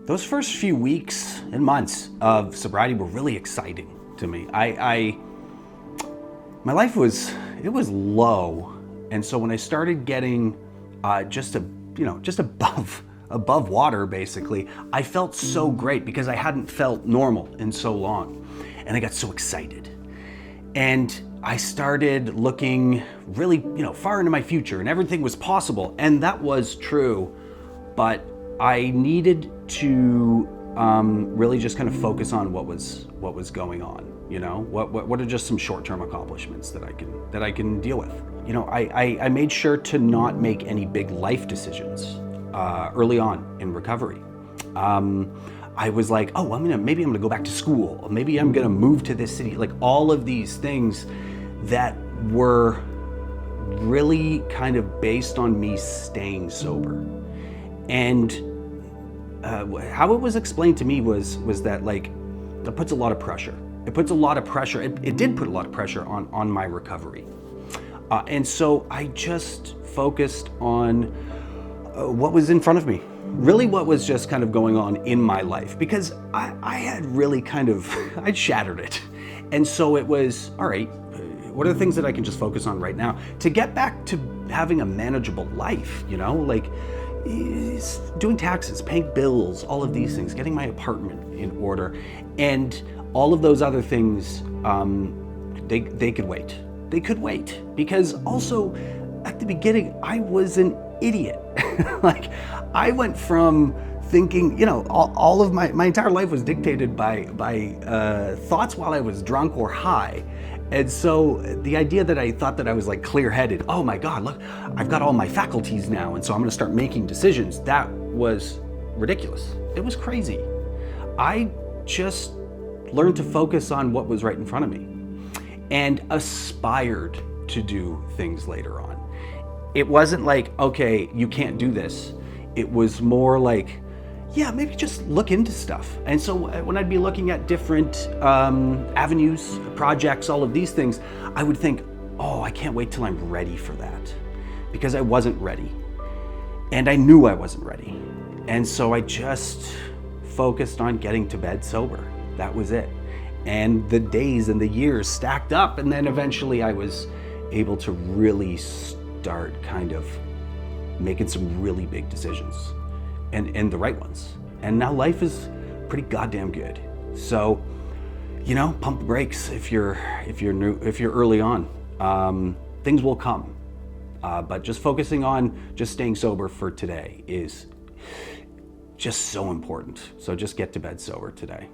Those first few weeks and months of sobriety were really exciting to me. My life was low, and so when I started getting just above water, basically, I felt so great because I hadn't felt normal in so long, and I got so excited. And I started looking really, far into my future, and everything was possible, and that was true, but I needed to really just kind of focus on what was going on. What are just some short-term accomplishments that I can deal with. I made sure to not make any big life decisions early on in recovery. I was like, maybe I'm gonna go back to school, or maybe I'm gonna move to this city. Like all of these things that were really kind of based on me staying sober. And how it was explained to me was that that puts a lot of pressure. It puts a lot of pressure. It did put a lot of pressure on my recovery. And so I just focused on what was in front of me. Really what was just kind of going on in my life, because I had really I'd shattered it. And so it was, all right, what are the things that I can just focus on right now to get back to having a manageable life, doing taxes, paying bills, all of these things, getting my apartment in order, and all of those other things, they could wait. They could wait, because also at the beginning, I was an idiot. I went from thinking, all of my entire life was dictated by thoughts while I was drunk or high. And so the idea that I thought that I was clear-headed, oh my God, look, I've got all my faculties now, and so I'm gonna start making decisions, that was ridiculous. It was crazy. I just learned to focus on what was right in front of me and aspired to do things later on. It wasn't okay, you can't do this. It was more yeah, maybe just look into stuff. And so when I'd be looking at different avenues, projects, all of these things, I would think, oh, I can't wait till I'm ready for that, because I wasn't ready. And I knew I wasn't ready. And so I just focused on getting to bed sober. That was it. And the days and the years stacked up, and then eventually I was able to really start kind of making some really big decisions. And the right ones. And now life is pretty goddamn good. So, pump the brakes if you're early on. Things will come. But just focusing on just staying sober for today is just so important. So just get to bed sober today.